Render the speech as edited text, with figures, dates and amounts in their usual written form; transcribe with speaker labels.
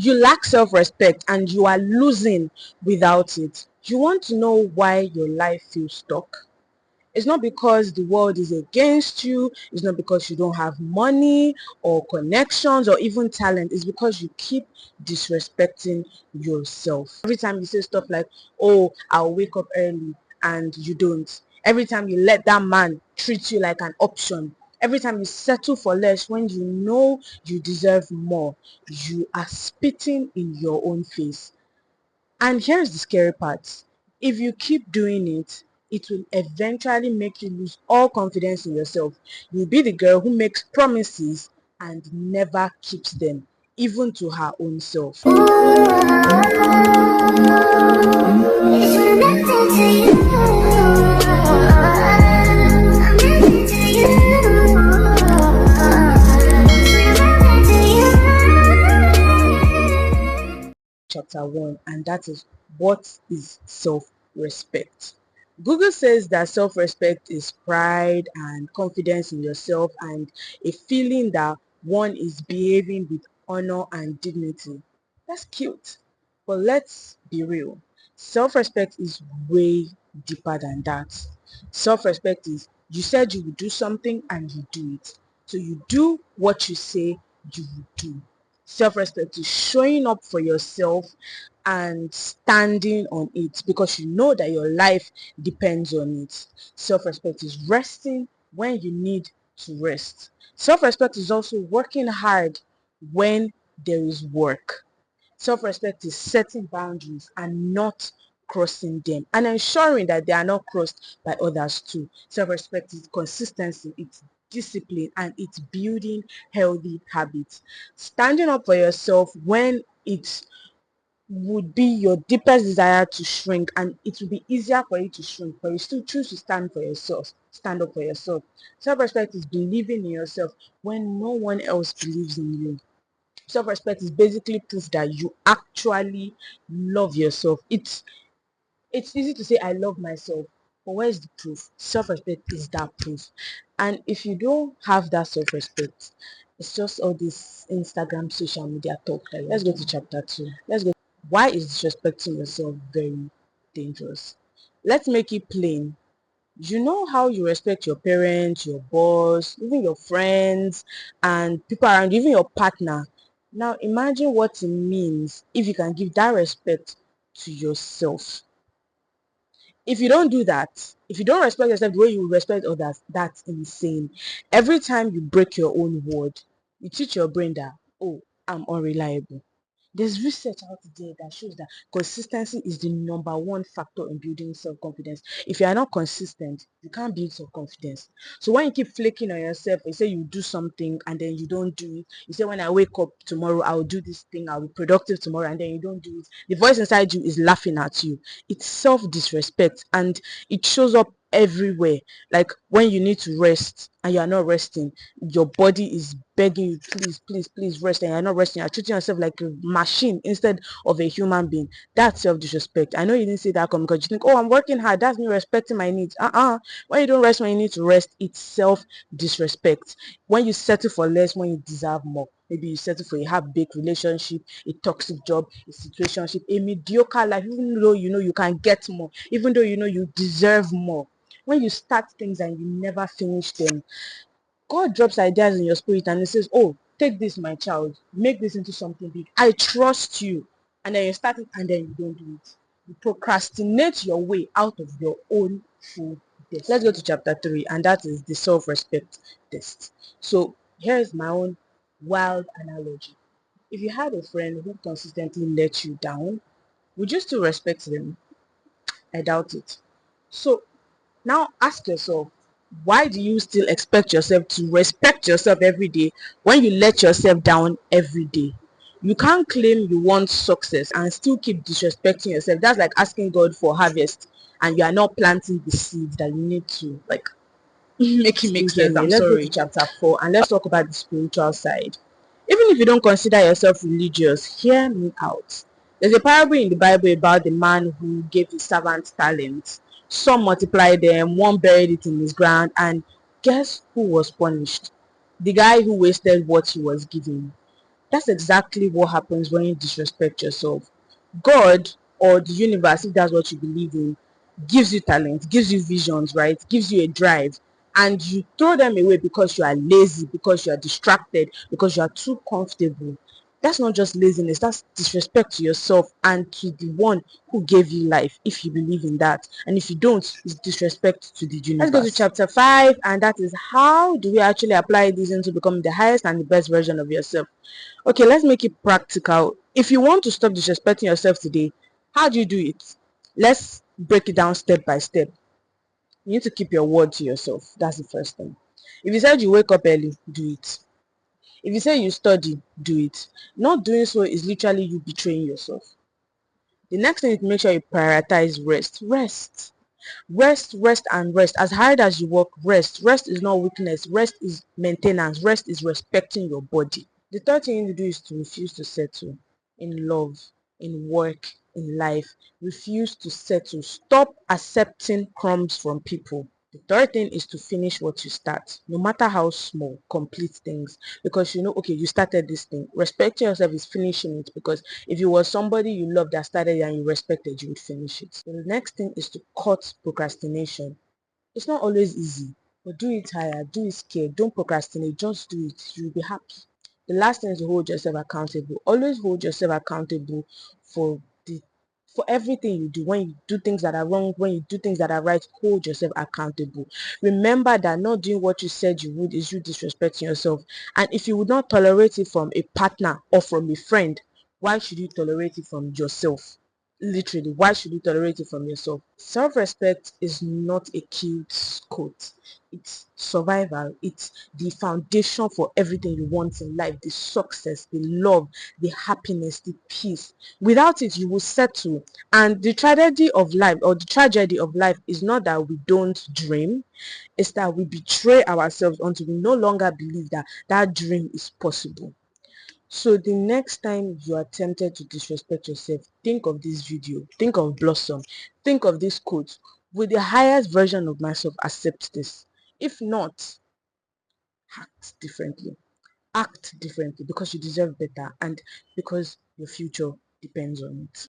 Speaker 1: You lack self-respect and you are losing without it. You want to know why your life feels stuck? It's not because the world is against you. It's not because you don't have money or connections or even talent. It's because you keep disrespecting yourself. Every time you say stuff like, oh, I'll wake up early, and you don't. Every time you let that man treat you like an option. Every time you settle for less when you know you deserve more, you are spitting in your own face. And here's the scary part. If you keep doing it, it will eventually make you lose all confidence in yourself. You'll be the girl who makes promises and never keeps them, even to her own self. Chapter 1, and that is, what is self-respect? Google says that self-respect is pride and confidence in yourself and a feeling that one is behaving with honor and dignity. That's cute. But let's be real. Self-respect is way deeper than that. Self-respect is, you said you would do something and you do it. So you do what you say you would do. Self-respect is showing up for yourself and standing on it because you know that your life depends on it. Self-respect is resting when you need to rest. Self-respect is also working hard when there is work. Self-respect is setting boundaries and not crossing them and ensuring that they are not crossed by others too. Self-respect is consistency, it's discipline, and it's building healthy habits. Standing up for yourself when it would be your deepest desire to shrink, and it will be easier for you to shrink, but you still choose to stand for yourself, stand up for yourself. Self-respect is believing in yourself when no one else believes in you. Self-respect is basically proof that you actually love yourself. It's easy to say I love myself, but where's the proof? Self-respect is that proof. And if you don't have that self-respect, it's just all this Instagram social media talk. Let's go to chapter 2. Let's go. Why is disrespecting yourself very dangerous? Let's make it plain. You know how you respect your parents, your boss, even your friends, and people around you, even your partner. Now imagine what it means if you can give that respect to yourself. If you don't do that, if you don't respect yourself the way you respect others, that's insane. Every time you break your own word, you teach your brain that, oh, I'm unreliable. There's research out there that shows that consistency is the number one factor in building self-confidence. If you are not consistent, you can't build self-confidence. So when you keep flaking on yourself, you say you do something and then you don't do it. You say, when I wake up tomorrow, I'll do this thing, I'll be productive tomorrow, and then you don't do it. The voice inside you is laughing at you. It's self-disrespect, and it shows up everywhere. Like when you need to rest and you are not resting, your body is begging you, please, please, please rest, and you're not resting. You're treating yourself like a machine instead of a human being. That's self-disrespect. I know you didn't say that come because you think, oh, I'm working hard, that's me respecting my needs. When you don't rest when you need to rest, it's self-disrespect. When you settle for less when you deserve more, maybe you settle for a half-baked relationship, a toxic job, a situationship, a mediocre life, even though you know you can get more, even though you know you deserve more. When you start things and you never finish them, God drops ideas in your spirit and he says, oh, take this, my child, make this into something big. I trust you. And then you start it and then you don't do it. You procrastinate your way out of your own full destiny. Let's go to chapter 3, and that is the self-respect test. So here's my own wild analogy. If you had a friend who consistently let you down, would you still respect them? I doubt it. So now ask yourself, why do you still expect yourself to respect yourself every day when you let yourself down every day? You can't claim you want success and still keep disrespecting yourself. That's like asking God for harvest and you are not planting the seeds that you need to, like, make it make sense. I'm sorry. Let's go to chapter 4 and let's talk about the spiritual side. Even if you don't consider yourself religious, hear me out. There's a parable in the Bible about the man who gave his servant talents. Some multiplied them, one buried it in his ground, and guess who was punished? The guy who wasted what he was given. That's exactly what happens when you disrespect yourself. God or the universe, if that's what you believe in, gives you talent, gives you visions, right? Gives you a drive. And you throw them away because you are lazy, because you are distracted, because you are too comfortable. That's not just laziness, that's disrespect to yourself and to the one who gave you life, if you believe in that. And if you don't, it's disrespect to the universe. Let's go to chapter 5, and that is how do we actually apply this into becoming the highest and the best version of yourself. Okay, let's make it practical. If you want to stop disrespecting yourself today, how do you do it? Let's break it down step by step. You need to keep your word to yourself. That's the first thing. If you said you wake up early, do it. If you say you study, do it. Not doing so is literally you betraying yourself. The next thing is to make sure you prioritize rest. Rest, and rest. As hard as you work, rest. Rest is not weakness. Rest is maintenance. Rest is respecting your body. The third thing you need to do is to refuse to settle in love, in work, in life. Refuse to settle. Stop accepting crumbs from people. The third thing is to finish what you start, no matter how small. Complete things, because you know, okay, you started this thing. Respecting yourself is finishing it, because if you were somebody you loved that started it and you respected, you would finish it. So the next thing is to cut procrastination. It's not always easy, but do it tired, do it scared. Don't procrastinate, just do it. You'll be happy. The last thing is to hold yourself accountable. Always hold yourself accountable for the for everything you do. When you do things that are wrong, when you do things that are right, hold yourself accountable. Remember that not doing what you said you would is you disrespecting yourself. And if you would not tolerate it from a partner or from a friend, why should you tolerate it from yourself? Literally, why should you tolerate it from yourself? Self-respect is not a cute quote. It's survival. It's the foundation for everything you want in life: the success, the love, the happiness, the peace. Without it, you will settle. And the tragedy of life, or the tragedy of life, is not that we don't dream, it's that we betray ourselves until we no longer believe that that dream is possible. So the next time you are tempted to disrespect yourself, think of this video, think of Blossom, think of this quote: will the highest version of myself accept this? If not, act differently. Act differently, because you deserve better and because your future depends on it.